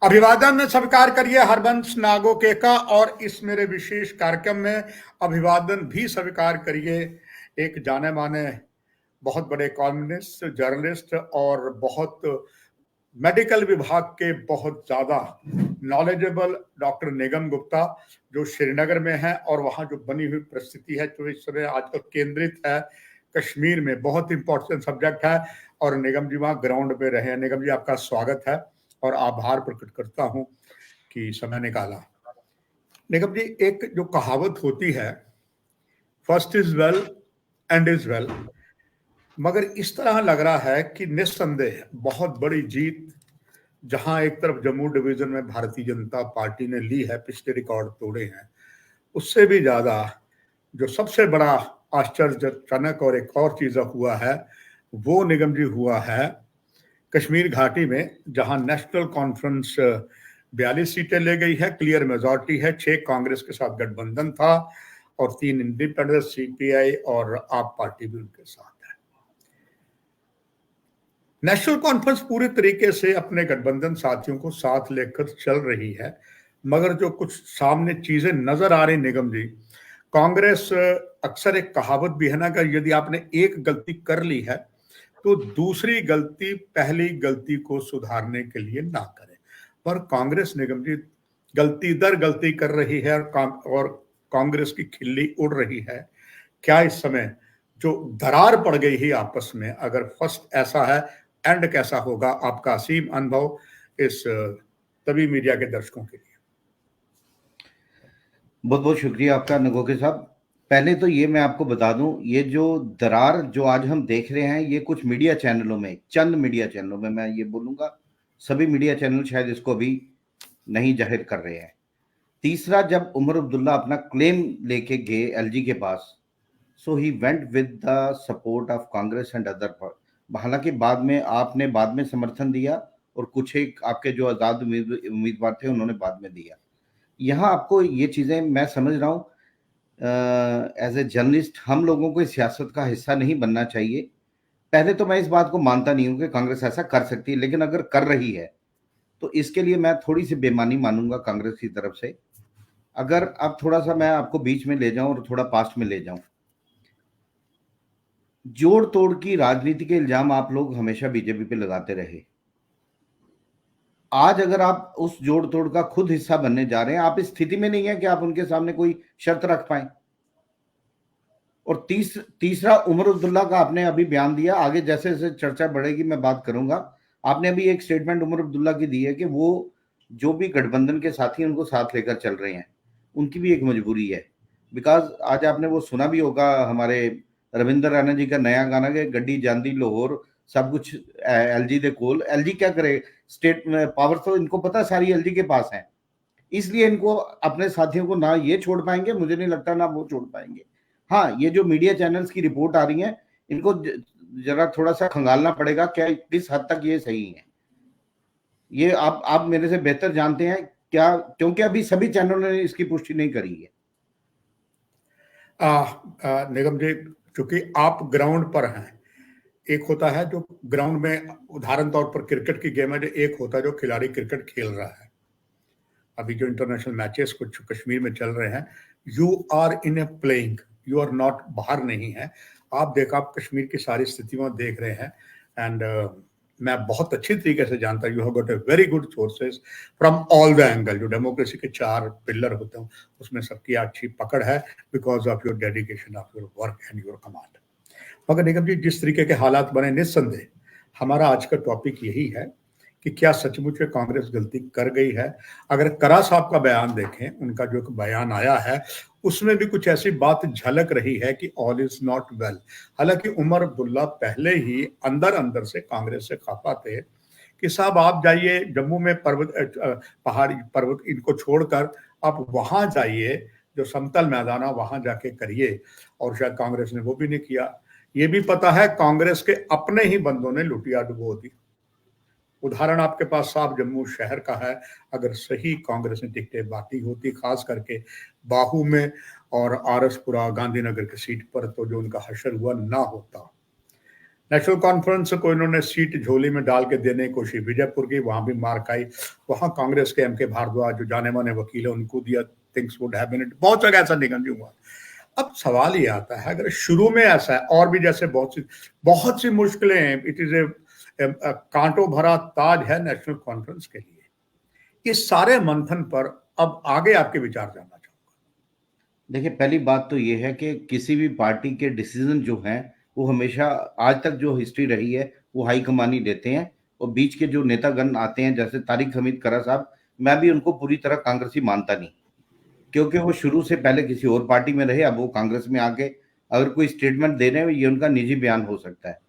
अभिवादन स्वीकार करिए हरबंश नागोके का। और इस मेरे विशेष कार्यक्रम में अभिवादन भी स्वीकार करिए एक जाने माने बहुत बड़े कॉलमनिस्ट, जर्नलिस्ट और बहुत मेडिकल विभाग के बहुत ज्यादा नॉलेजेबल डॉक्टर निगम गुप्ता, जो श्रीनगर में है और वहां जो बनी हुई परिस्थिति है जो इस समय आजकल केंद्रित है कश्मीर में, बहुत इंपॉर्टेंट सब्जेक्ट है। और निगम जी वहां ग्राउंड पे रहे हैं। निगम जी, आपका स्वागत है और आभार प्रकट करता हूं कि समय निकाला। निगम जी, एक जो कहावत होती है, first is well and is well, मगर इस तरह लग रहा है कि निस्संदेह बहुत बड़ी जीत जहां एक तरफ जम्मू डिवीजन में भारतीय जनता पार्टी ने ली है, पिछले रिकॉर्ड तोड़े हैं, उससे भी ज्यादा जो सबसे बड़ा आश्चर्यजनक और एक और चीज हुआ है वो निगम जी हुआ है कश्मीर घाटी में, जहां नेशनल कॉन्फ्रेंस 42 सीटें ले गई है, क्लियर मेजॉरिटी है, 6 कांग्रेस के साथ गठबंधन था और 3 इंडिपेंडेंट, सीपीआई और आप पार्टी भी उनके साथ है। नेशनल कॉन्फ्रेंस पूरे तरीके से अपने गठबंधन साथियों को साथ लेकर चल रही है, मगर जो कुछ सामने चीजें नजर आ रही निगम जी, कांग्रेस, अक्सर एक कहावत भी है ना कि यदि आपने एक गलती कर ली है तो दूसरी गलती पहली गलती को सुधारने के लिए ना करें। पर कांग्रेस निगम जी गलती दर गलती कर रही है और कांग्रेस की खिल्ली उड़ रही है। क्या इस समय जो दरार पड़ गई है आपस में, अगर फर्स्ट ऐसा है, एंड कैसा होगा? आपका असीम अनुभव इस तभी मीडिया के दर्शकों के लिए। बहुत बहुत शुक्रिया आपका नगोके साहब। पहले तो ये मैं आपको बता दूं, ये जो दरार जो आज हम देख रहे हैं, ये कुछ मीडिया चैनलों में, चंद मीडिया चैनलों में, मैं ये बोलूंगा सभी मीडिया चैनल शायद इसको अभी नहीं जाहिर कर रहे हैं। तीसरा, जब उमर अब्दुल्ला अपना क्लेम लेके गए एलजी के पास, so he went with the support of Congress and other. हालांकि आपने बाद में समर्थन दिया और कुछ एक आपके जो आजाद उम्मीदवार थे उन्होंने बाद में दिया। यहाँ आपको ये चीजें मैं समझ रहा हूँ, एज ए जर्नलिस्ट हम लोगों को इस सियासत का हिस्सा नहीं बनना चाहिए। पहले तो मैं इस बात को मानता नहीं हूँ कि कांग्रेस ऐसा कर सकती है, लेकिन अगर कर रही है तो इसके लिए मैं थोड़ी सी बेईमानी मानूंगा कांग्रेस की तरफ से। अगर अब थोड़ा सा मैं आपको बीच में ले जाऊं और थोड़ा पास्ट में ले जाऊं, जोड़ तोड़ की राजनीति के इल्जाम आप लोग हमेशा बीजेपी पे लगाते रहे। आज अगर आप उस जोड़ तोड़ का खुद हिस्सा बनने जा रहे हैं, आप इस स्थिति में नहीं है कि आप उनके सामने कोई शर्त रख पाए। और तीसरा, उमर अब्दुल्ला का आपने अभी बयान दिया, आगे जैसे जैसे चर्चा बढ़ेगी मैं बात करूंगा। आपने अभी एक स्टेटमेंट उमर अब्दुल्ला की दी है कि वो जो भी गठबंधन के साथी उनको साथ लेकर चल रहे हैं, उनकी भी एक मजबूरी है। बिकॉज आज आपने वो सुना भी होगा, हमारे रविंद्र रैना जी का नया गाना कि गड्डी जांदी लाहौर सब कुछ एलजी दे कोल। एलजी क्या करे, स्टेट में पावर तो इनको पता सारी एलजी के पास है, इसलिए इनको अपने साथियों को ना ये छोड़ पाएंगे, मुझे नहीं लगता ना वो छोड़ पाएंगे। हाँ, ये जो मीडिया चैनल्स की रिपोर्ट आ रही है, इनको जरा थोड़ा सा खंगालना पड़ेगा क्या किस हद तक ये सही है। ये आप मेरे से बेहतर जानते हैं क्या, क्योंकि अभी सभी चैनलों ने इसकी पुष्टि नहीं करी है। निगम जी, चूंकि आप ग्राउंड पर हैं, एक होता है जो ग्राउंड में, उदाहरण तौर पर क्रिकेट की गेम है, जो एक होता है जो खिलाड़ी क्रिकेट खेल रहा है। अभी जो इंटरनेशनल मैचेस कुछ कश्मीर में चल रहे हैं, you are in a playing, you are not, बाहर नहीं है आप। आप कश्मीर की सारी स्थितियां देख रहे हैं। एंड मैं बहुत अच्छी तरीके से जानता हूँ, you have got a very good sources from all the angle. जो डेमोक्रेसी के 4 पिलर होते हैं उसमें सबकी अच्छी पकड़ है, because of your dedication, of your work and your command. मगर निगम जी, जिस तरीके के हालात बने, निस्संदेह हमारा आज का टॉपिक यही है कि क्या सचमुच में कांग्रेस गलती कर गई है। अगर करा साहब का बयान देखें, उनका जो एक बयान आया है उसमें भी कुछ ऐसी बात झलक रही है कि ऑल इज नॉट वेल। हालांकि उमर अब्दुल्ला पहले ही अंदर अंदर से कांग्रेस से खफा थे कि साहब आप जाइए जम्मू में, पहाड़ी पर्वत इनको छोड़कर आप वहां जाइए, जो समतल मैदान है वहां जाके करिए। और शायद कांग्रेस ने वो भी नहीं किया। ये भी पता है कांग्रेस के अपने ही बंदों ने लुटिया डुबो दी। उदाहरण आपके पास साफ जम्मू शहर का है। अगर सही कांग्रेस ने टिकटें बांटी होती, खास करके बाहू में और आरसपुरा गांधीनगर की सीट पर, तो जो उनका हशर हुआ ना होता। नेशनल कॉन्फ्रेंस को इन्होंने सीट झोली में डाल के देने की कोशिश विजयपुर की, वहां भी मार खाई। वहां कांग्रेस के एम.के. भारद्वाज जो जाने माने वकील है उनको दिया, थिंग्स वुड हैव बीन, बहुत जगह ऐसा निगम जी हुआ। अब सवाल ये आता है, अगर शुरू में ऐसा है और भी जैसे बहुत सी मुश्किलें हैं, इट इज ए कांटों भरा ताज है नेशनल कॉन्फ्रेंस के लिए। इस सारे मंथन पर अब आगे आपके विचार जानना चाहूंगा। देखिए, पहली बात तो ये है कि किसी भी पार्टी के डिसीजन जो हैं वो हमेशा, आज तक जो हिस्ट्री रही है, वो हाईकमान ही देते हैं। और बीच के जो नेतागण आते हैं, जैसे तारिक हमीद करा साहब, मैं भी उनको पूरी तरह कांग्रेसी मानता नहीं, क्योंकि वो शुरू से पहले किसी और पार्टी में रहे, अब वो कांग्रेस में आके अगर कोई स्टेटमेंट दे रहे हैं, ये उनका निजी बयान हो सकता है।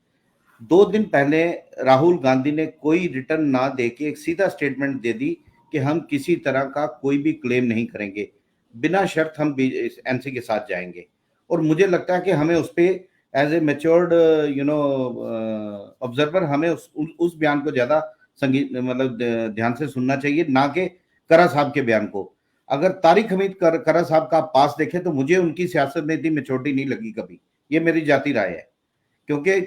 2 दिन पहले राहुल गांधी ने कोई रिटर्न ना दे के एक सीधा स्टेटमेंट दे दी कि हम किसी तरह का कोई भी क्लेम नहीं करेंगे, बिना शर्त हम एनसी के साथ जाएंगे। और मुझे लगता है कि हमें उस पर एज ए मेच्योर्ड ऑब्जर्वर हमें उस बयान को ज्यादा संगीत मतलब ध्यान से सुनना चाहिए, ना कि करा साहब के बयान को। अगर तारिक हमीद करा साहब का पास देखें तो मुझे उनकी सियासत में इतनी मेच्योरिटी नहीं लगी कभी, ये मेरी जाती राय है। क्योंकि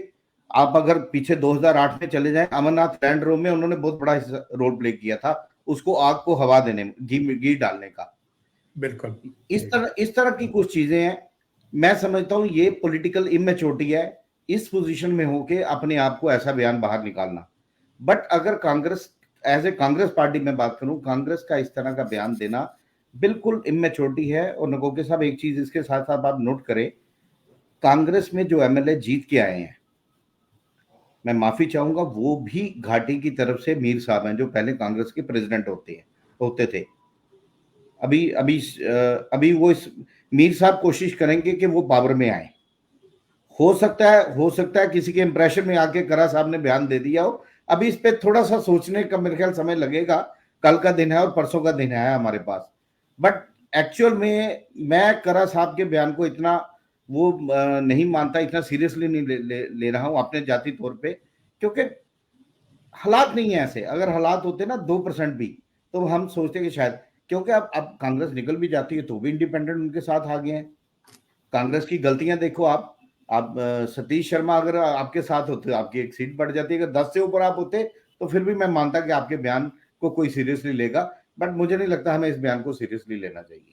आप अगर पीछे 2008 में चले जाएं, अमरनाथ लैंड रोड में उन्होंने बहुत बड़ा रोल प्ले किया था, उसको आग को हवा देने, घी डालने का। बिल्कुल इस तरह की कुछ चीजें हैं। मैं समझता हूं ये पॉलिटिकल इमेच्योरिटी है, इस पोजीशन में होके अपने आप को ऐसा बयान बाहर निकालना। बट अगर Congress, as a Congress party में बात करूं, कांग्रेस का इस तरह का बयान देना बिल्कुल इमेच्योरिटी है। और नगोके साहब, एक चीज इसके साथ साथ आप नोट करें, कांग्रेस में जो एमएलए जीत के आए हैं, मैं माफी चाहूंगा, वो भी घाटी की तरफ से मीर साहब हैं, जो पहले कांग्रेस के प्रेसिडेंट होते थे। अभी अभी अभी वो इस मीर साहब कोशिश करेंगे कि वो पावर में आए। हो सकता है किसी के इंप्रेशन में आके करा साहब ने बयान दे दिया हो। अभी इस पे थोड़ा सा सोचने का मेरे ख्याल समय लगेगा। कल का दिन है और परसों का दिन है हमारे पास। बट एक्चुअल में मैं करा साहब के बयान को इतना वो नहीं मानता, इतना सीरियसली नहीं ले रहा हूं अपने जाति तौर पे, क्योंकि हालात नहीं है ऐसे। अगर हालात होते ना 2% भी, तो हम सोचते कि शायद, क्योंकि अब कांग्रेस निकल भी जाती है तो भी इंडिपेंडेंट उनके साथ आ गए हैं। कांग्रेस की गलतियां देखो आप सतीश शर्मा अगर आपके साथ होते आपकी एक सीट बढ़ जाती है। अगर 10 से ऊपर आप होते तो फिर भी मैं मानता कि आपके बयान को कोई सीरियसली लेगा। बट मुझे नहीं लगता हमें इस बयान को सीरियसली लेना चाहिए।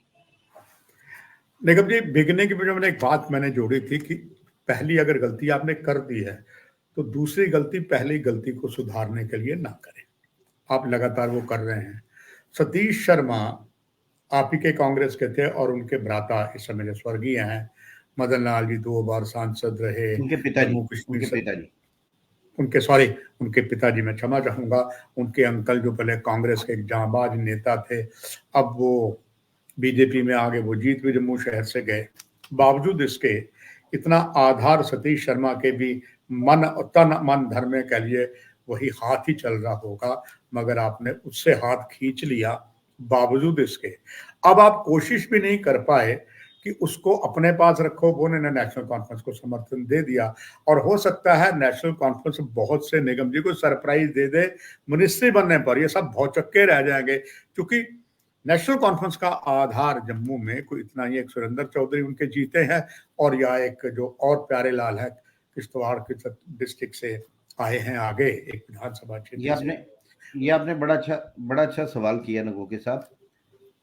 निगम जी, बिगने की वजह मैंने एक बात मैंने जोड़ी थी कि पहली अगर गलती आपने कर दी है तो दूसरी गलती पहली गलती को सुधारने के लिए ना करें। आप लगातार वो कर रहे हैं। सतीश शर्मा आप ही के कांग्रेस के थे और उनके भ्राता इस समय जो स्वर्गीय हैं मदन लाल जी 2 बार सांसद रहे उनके पिताजी जम्मू कश्मीर से। उनके उनके पिताजी, मैं क्षमा चाहूंगा, उनके अंकल जो पहले कांग्रेस के एक जांबाज नेता थे, अब वो बीजेपी में आगे, वो जीत भी जम्मू शहर से गए। बावजूद इसके इतना आधार सतीश शर्मा के भी मन तन मन धन में कह लिए वही हाथ ही चल रहा होगा, मगर आपने उससे हाथ खींच लिया। बावजूद इसके अब आप कोशिश भी नहीं कर पाए कि उसको अपने पास रखो। वो ने नेशनल कॉन्फ्रेंस को समर्थन दे दिया और हो सकता है नेशनल कॉन्फ्रेंस बहुत से निगम जी को सरप्राइज दे दे मिनिस्ट्री बनने पर। ये सब भौचक्के रह जाएंगे, क्योंकि नेशनल कॉन्फ्रेंस का आधार जम्मू में कोई इतना ही, एक सुरेंद्र चौधरी उनके जीते हैं और या एक जो और प्यारे लाल है किश्तवाड़ के डिस्ट्रिक्ट से आए हैं आगे एक विधानसभा क्षेत्र। ये आपने बड़ा अच्छा सवाल किया नगोके साहब,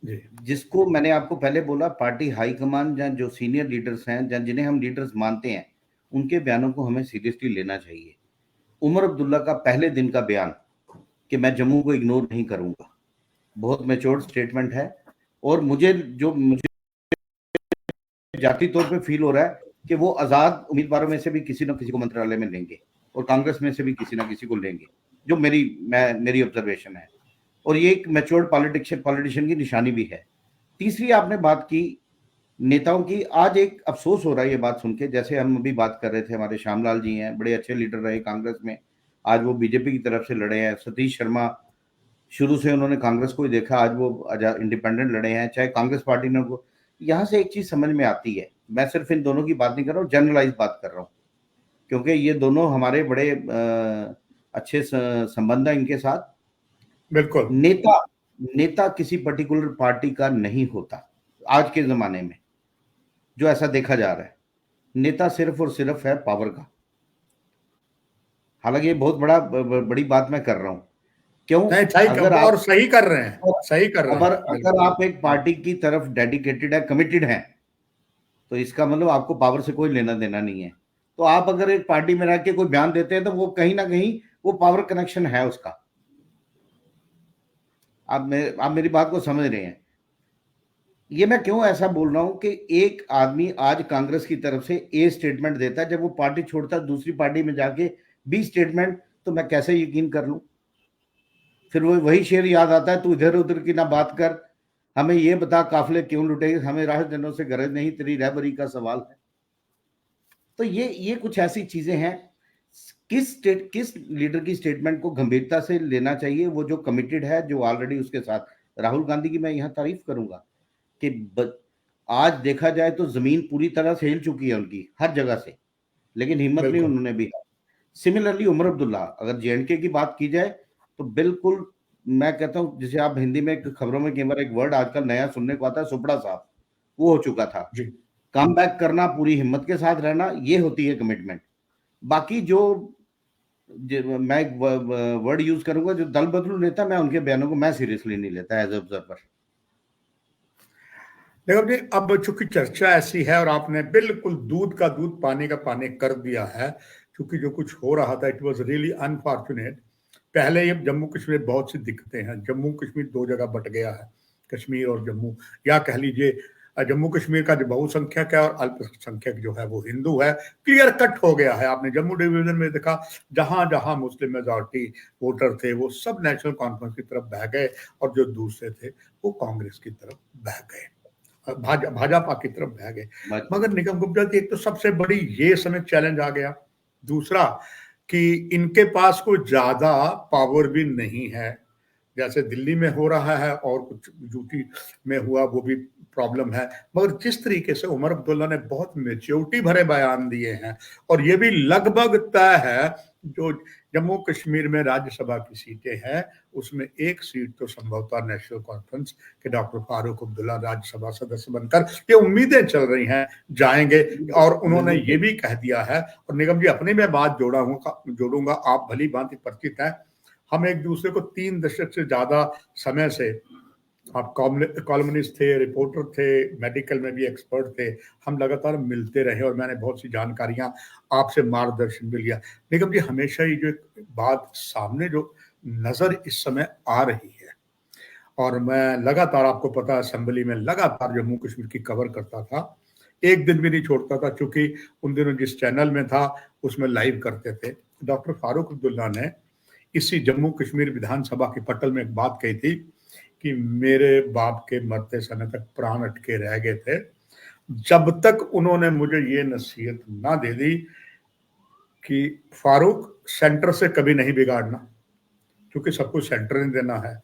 जी। जिसको मैंने आपको पहले बोला, पार्टी हाईकमान या जो सीनियर लीडर्स हैं या जिन्हें हम लीडर्स मानते हैं, उनके बयानों को हमें सीरियसली लेना चाहिए। उमर अब्दुल्ला का पहले दिन का बयान कि मैं जम्मू को इग्नोर नहीं करूंगा, बहुत मैच्योर्ड स्टेटमेंट है। और मुझे जाती तौर पे फील हो रहा है कि वो आजाद उम्मीदवारों में से भी किसी न किसी को मंत्रालय में लेंगे और कांग्रेस में से भी किसी ना किसी को लेंगे, जो मेरी ऑब्जर्वेशन है। और ये एक मैच्योर्ड पॉलिटिशियन की निशानी भी है। तीसरी आपने बात की नेताओं की, आज एक अफसोस हो रहा है ये बात सुन के। जैसे हम अभी बात कर रहे थे, हमारे श्यामलाल जी हैं, बड़े अच्छे लीडर रहे कांग्रेस में, आज वो बीजेपी की तरफ से लड़े हैं। सतीश शर्मा शुरू से उन्होंने कांग्रेस को ही देखा, आज वो इंडिपेंडेंट लड़े हैं, चाहे कांग्रेस पार्टी ने उनको। यहाँ से एक चीज समझ में आती है, मैं सिर्फ इन दोनों की बात नहीं कर रहा हूँ, जनरलाइज बात कर रहा हूँ, क्योंकि ये दोनों हमारे बड़े अच्छे संबंध है इनके साथ। बिल्कुल। नेता किसी पर्टिकुलर पार्टी का नहीं होता आज के जमाने में, जो ऐसा देखा जा रहा है। नेता सिर्फ और सिर्फ है पावर का। हालांकि ये बहुत बड़ी बात मैं कर रहा हूं। क्यों? नहीं, सही अगर आप और सही कर रहे हैं, सही कर रहे हैं, अगर आप एक पार्टी की तरफ डेडिकेटेड है, कमिटेड है, तो इसका मतलब आपको पावर से कोई लेना देना नहीं है। तो आप अगर एक पार्टी में रह के कोई बयान देते हैं तो वो कहीं ना कहीं वो पावर कनेक्शन है उसका। आप मेरी बात को समझ रहे हैं? ये मैं क्यों ऐसा बोल रहा हूं कि एक आदमी आज कांग्रेस की तरफ से ए स्टेटमेंट देता है, जब वो पार्टी छोड़ता है दूसरी पार्टी में जाके बी स्टेटमेंट, तो मैं कैसे यकीन कर लूं? फिर वो वही शेर याद आता है, तू इधर उधर की ना बात कर, हमें ये बता काफिले क्यों लुटे, हमें राहजनों से गरज नहीं, तेरी रहबरी का सवाल है। तो ये कुछ ऐसी चीजें हैं। किस लीडर की स्टेटमेंट को गंभीरता से लेना चाहिए? वो जो कमिटेड है, जो ऑलरेडी उसके साथ राहुल गांधी की मैं यहाँ तारीफ करूंगा कि आज देखा जाए तो जमीन पूरी तरह से हिल चुकी है उनकी हर जगह से, लेकिन हिम्मत नहीं बिल्कुल। उन्होंने भी। सिमिलरली उमर अब्दुल्ला, अगर जेएंडके की बात की जाए तो बिल्कुल, मैं कहता हूं जिसे आप हिंदी में खबरों में कई बार एक वर्ड आजकल नया सुनने को आता है, सुपड़ा साफ, वो हो चुका था। जी। कम बैक करना, पूरी हिम्मत के साथ रहना, ये होती है कमिटमेंट। बाकी जो मैं एक वर्ड यूज करूंगा, जो दल बदलू नेता, मैं उनके बयानों को मैं सीरियसली नहीं लेता एज ऑब्जर्वर। देखो जी, अब चूंकि चर्चा ऐसी है और आपने बिल्कुल दूध का दूध पानी का पानी कर दिया है, क्योंकि जो कुछ हो रहा था इट वाज रियली अनफॉर्चुनेट। पहले ये जम्मू कश्मीर बहुत सी दिक्कतें हैं, जम्मू कश्मीर दो जगह बट गया है, कश्मीर और जम्मू, या कह लीजिए जम्मू कश्मीर का जो बहुसंख्यक है और अल्पसंख्यक जो है वो हिंदू है, क्लियर कट हो गया है। आपने जम्मू डिवीजन में देखा, जहां जहां मुस्लिम मेजॉरिटी वोटर थे वो सब नेशनल कॉन्फ्रेंस की तरफ बह गए, और जो दूसरे थे वो कांग्रेस की तरफ बह गए, भाजपा की तरफ बह गए। मगर निगम गुप्ता जी, एक तो सबसे बड़ी ये समय चैलेंज आ गया, दूसरा कि इनके पास कोई ज्यादा पावर भी नहीं है, जैसे दिल्ली में हो रहा है और कुछ यूपी में हुआ वो भी प्रॉब्लम है। मगर जिस तरीके से उमर अब्दुल्ला ने बहुत मेच्योरिटी भरे बयान दिए हैं, और ये भी लगभग तय है जो जम्मू कश्मीर में राज्यसभा की सीटें हैं उसमें एक सीट तो संभवतः नेशनल कॉन्फ्रेंस के डॉक्टर फारूक अब्दुल्ला राज्यसभा सदस्य बनकर, ये उम्मीदें चल रही हैं जाएंगे। और उन्होंने ये भी कह दिया है, और निगम जी अपनी मैं बात जोड़ूंगा, आप भली भांति परिचित हैं, हम एक दूसरे को 3 दशक से ज्यादा समय से, आप कॉलमनिस्ट थे, रिपोर्टर थे, मेडिकल में भी एक्सपर्ट थे, हम लगातार मिलते रहे और मैंने बहुत सी जानकारियां आपसे मार्गदर्शन भी लिया। निगम जी, हमेशा ही जो बात सामने जो नजर इस समय आ रही है, और मैं लगातार, आपको पता है असेंबली में लगातार जम्मू कश्मीर की कवर करता था, एक दिन भी नहीं छोड़ता था, क्योंकि उन दिनों जिस चैनल में था उसमें लाइव करते थे। डॉक्टर फारूक अब्दुल्ला ने इसी जम्मू कश्मीर विधानसभा की पटल में एक बात कही थी कि मेरे बाप के मरते समय तक प्राण अटके रह गए थे, जब तक उन्होंने मुझे ये नसीहत ना दे दी कि फारूक सेंटर से कभी नहीं बिगाड़ना, क्योंकि सब कुछ सेंटर ने देना है।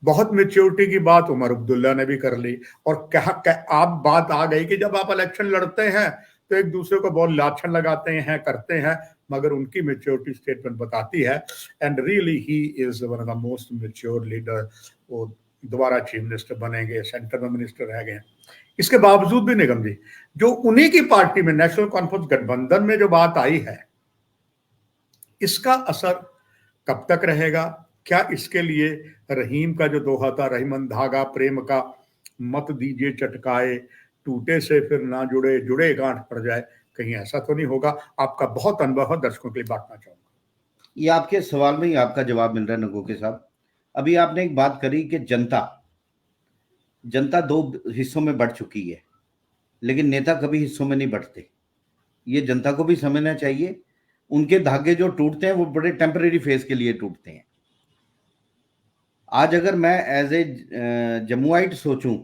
बहुत मेच्योरिटी की बात उमर अब्दुल्ला ने भी कर ली, और आप बात आ गई कि जब आप इलेक्शन लड़ते हैं तो एक दूसरे को बहुत लाछन लगाते हैं, करते हैं, मगर उनकी मेच्योरिटी स्टेटमेंट बताती है, and really he is one of the most mature leader. वो दोबारा चीफ मिनिस्टर बनेंगे, सेंटर में मिनिस्टर रह गए। इसके बावजूद भी निगम जी, जो उन्हीं की पार्टी में नेशनल कॉन्फ्रेंस गठबंधन में जो बात आई है, इसका असर कब तक रहेगा? क्या इसके लिए रहीम का जो दोहा था, रहीमन धागा प्रेम का, मत दीजिए चटकाए, टूटे से फिर ना जुड़े, जुड़े गांठ पड़ जाए, कहीं ऐसा तो नहीं होगा? आपका बहुत अनुभव है, दर्शकों के लिए बांटना चाहूंगा। ये आपके सवाल में ही आपका जवाब मिल रहा है नगो के साहब। अभी आपने एक बात करी कि जनता दो हिस्सों में बढ़ चुकी है, लेकिन नेता कभी हिस्सों में नहीं बढ़ते। ये जनता को भी समझना चाहिए। उनके धागे जो टूटते हैं वो बड़े टेम्परेरी फेज के लिए टूटते हैं। आज अगर मैं एज ए जम्मुआइट सोचूं,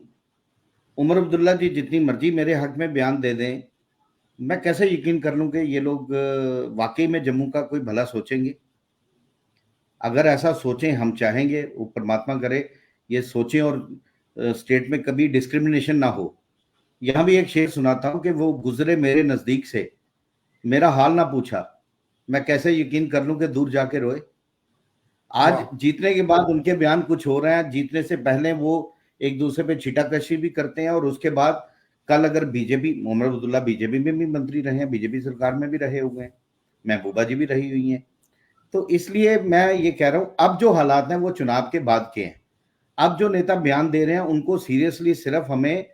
उमर अब्दुल्ला जी जितनी मर्जी मेरे हक में बयान दे दें, मैं कैसे यकीन कर लूं कि ये लोग वाकई में जम्मू का कोई भला सोचेंगे? अगर ऐसा सोचें, हम चाहेंगे, वो परमात्मा करे ये सोचें और स्टेट में कभी डिस्क्रिमिनेशन ना हो। यहां भी एक शेर सुनाता हूं कि वो गुजरे मेरे नजदीक से, मेरा हाल ना पूछा, मैं कैसे यकीन कर लूं कि दूर जाके रोए। आज जीतने के बाद उनके बयान कुछ हो रहे हैं, जीतने से पहले वो एक दूसरे पे छिटाकशी भी करते हैं, और उसके बाद कल अगर बीजेपी, उमर अब्दुल्ला बीजेपी में भी मंत्री रहे हैं, बीजेपी सरकार में भी रहे हुए हैं, महबूबा जी भी रही हुई हैं, तो इसलिए मैं ये कह रहा हूं, अब जो हालात हैं वो चुनाव के बाद के हैं। अब जो नेता बयान दे रहे हैं उनको सीरियसली सिर्फ हमें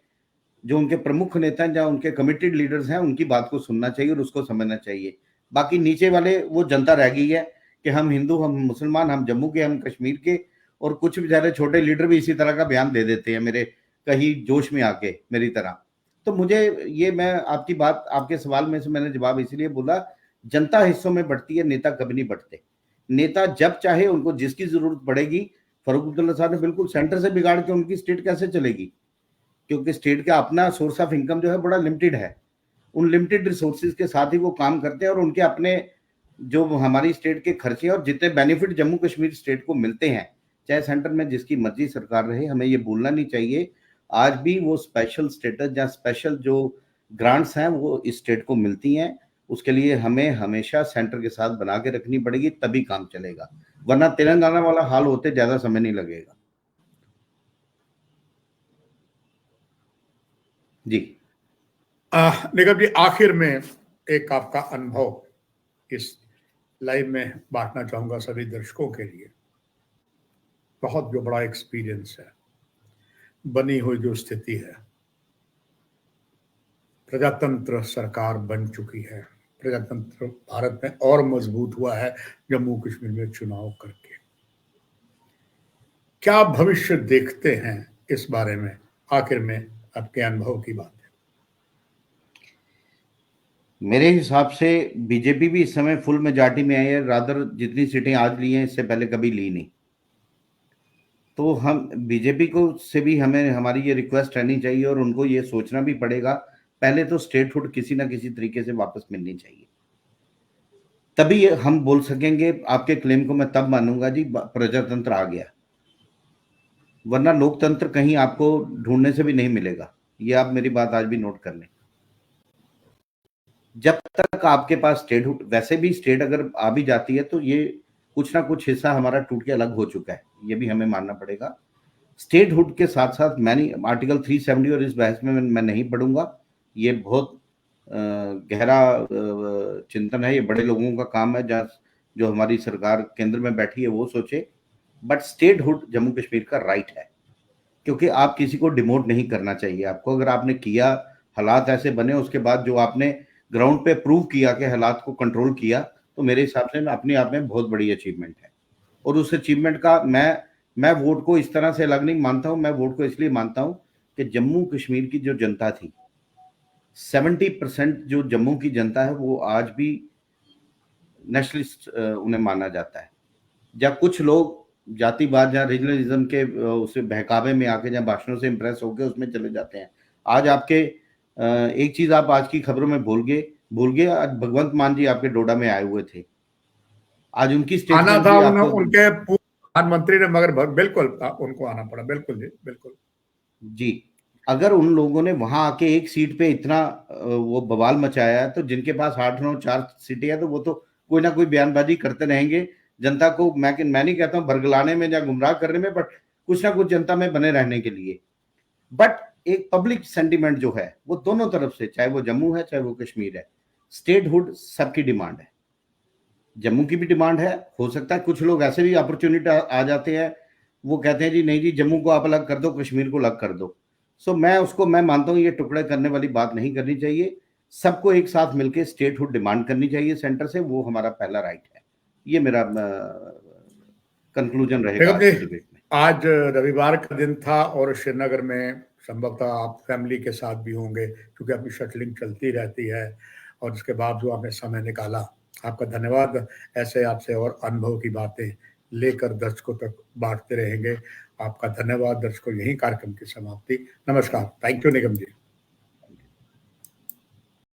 जो उनके प्रमुख नेता हैं या उनके कमिटेड लीडर्स हैं उनकी बात को सुनना चाहिए और उसको समझना चाहिए। बाकी नीचे वाले वो जनता रह गई है कि हम हिंदू, हम मुसलमान, हम जम्मू के, हम कश्मीर के, और कुछ बेचारे छोटे लीडर भी इसी तरह का बयान दे देते हैं मेरे कहीं जोश में आके मेरी तरह। तो मुझे ये, मैं आपकी बात, आपके सवाल में से मैंने जवाब इसलिए बोला, जनता हिस्सों में बढ़ती है, नेता कभी नहीं बढ़ते। नेता जब चाहे उनको जिसकी जरूरत पड़ेगी, फारूक अब्दुल्ला साहब ने बिल्कुल सेंटर से बिगाड़ के उनकी स्टेट कैसे चलेगी, क्योंकि स्टेट का अपना सोर्स ऑफ इनकम जो है बड़ा लिमिटेड है। उन लिमिटेड रिसोर्सेज के साथ ही वो काम करते हैं और उनके अपने जो हमारी स्टेट के खर्चे और जितने बेनिफिट जम्मू कश्मीर स्टेट को मिलते हैं, चाहे सेंटर में जिसकी मर्जी सरकार रहे, हमें ये भूलना नहीं चाहिए आज भी वो स्पेशल स्टेटस या स्पेशल जो ग्रांट्स हैं वो इस स्टेट को मिलती हैं। उसके लिए हमें हमेशा सेंटर के साथ बना के रखनी पड़ेगी, तभी काम चलेगा, वरना तेलंगाना वाला हाल होते ज्यादा समय नहीं लगेगा। जी निगम जी, आखिर में एक आपका अनुभव इस लाइव में बांटना चाहूंगा सभी दर्शकों के लिए। बहुत जो बड़ा एक्सपीरियंस है, बनी हुई जो स्थिति है, प्रजातंत्र सरकार बन चुकी है, प्रजातंत्र भारत में और मजबूत हुआ है जम्मू कश्मीर में चुनाव करके। क्या भविष्य देखते हैं इस बारे में? आखिर में आपके अनुभव की बात है। मेरे हिसाब से बीजेपी भी इस समय फुल मेजॉरिटी में आई है, रादर जितनी सीटें आज ली हैं इससे पहले कभी ली नहीं। तो हम बीजेपी को से भी हमें हमारी ये रिक्वेस्ट रहनी चाहिए और उनको ये सोचना भी पड़ेगा, पहले तो स्टेटहुड किसी ना किसी तरीके से वापस मिलनी चाहिए, तभी हम बोल सकेंगे। आपके क्लेम को मैं तब मानूंगा जी प्रजातंत्र आ गया, वरना लोकतंत्र कहीं आपको ढूंढने से भी नहीं मिलेगा। ये आप मेरी बात आज भी नोट कर लें। जब तक आपके पास स्टेटहुड, वैसे भी स्टेट अगर आ भी जाती है तो ये कुछ ना कुछ हिस्सा हमारा टूट के अलग हो चुका है, ये भी हमें मानना पड़ेगा। स्टेटहुड के साथ साथ मैंने आर्टिकल 370 और इस बहस में मैं नहीं पढ़ूंगा, ये बहुत गहरा चिंतन है, ये बड़े लोगों का काम है, जहाँ जो हमारी सरकार केंद्र में बैठी है वो सोचे। बट स्टेटहुड जम्मू कश्मीर का राइट है, क्योंकि आप किसी को डिमोट नहीं करना चाहिए आपको। अगर आपने किया, हालात ऐसे बने, उसके बाद जो आपने ग्राउंड पे प्रूव किया कि हालात को कंट्रोल किया, तो मेरे हिसाब से अपने आप में बहुत बड़ी अचीवमेंट है। और उस अचीवमेंट का मैं वोट को इस तरह से अलग नहीं मानता हूं, मैं वोट को इसलिए मानता हूं कि जम्मू कश्मीर की जो जनता थी, 70% जो जम्मू की जनता है वो आज भी नेशनलिस्ट उन्हें माना जाता है। जब कुछ लोग जातिवाद या रीजनलिज्म के उसे बहकावे में आके या भाषणों से इंप्रेस होकर उसमें चले जाते हैं। आज आपके एक चीज आप आज की खबरों में भूल गए, आज भगवंत मान जी आपके डोडा में आए हुए थे, आज उनकी आना स्टेटमेंट था भी आपको, उनके प्रधानमंत्री ने, मगर बिल्कुल उनको आना पड़ा। बिल्कुल जी, बिल्कुल जी। अगर उन लोगों ने वहां आके एक सीट पे इतना वो बवाल मचाया है, तो जिनके पास 8-9 4 सीटें हैं तो वो तो कोई ना कोई बयानबाजी करते रहेंगे जनता को। मैं नहीं कहता हूं भरगलाने में या गुमराह करने में, बट कुछ ना कुछ जनता में बने रहने के लिए। बट एक पब्लिक सेंटिमेंट जो है वो दोनों तरफ से, चाहे वो जम्मू है चाहे वो कश्मीर है, स्टेटहुड सबकी डिमांड है। जम्मू की भी डिमांड है, हो सकता है कुछ लोग ऐसे भी अपॉर्चुनिटी आ जाते हैं, वो कहते हैं जी नहीं जी जम्मू को आप अलग कर दो, कश्मीर को अलग कर दो। सो मैं मानता हूं ये टुकड़े करने वाली बात नहीं करनी चाहिए, सबको एक साथ मिलकर स्टेटहुड डिमांड करनी चाहिए सेंटर से, वो हमारा पहला राइट है। ये मेरा कंक्लूजन रहेगा आज के डिबेट में। आज रविवार का दिन था और श्रीनगर में संभवतः आप फैमिली के साथ भी होंगे, क्योंकि आपकी शटलिंग चलती रहती है, और इसके बावजूद आपने समय निकाला। आपका धन्यवाद। ऐसे आपसे और अनुभव की बातें लेकर दर्शकों तक बांटते रहेंगे। आपका धन्यवाद। दर्शकों, यही कार्यक्रम की समाप्ति। नमस्कार। Thank you Nigam ji.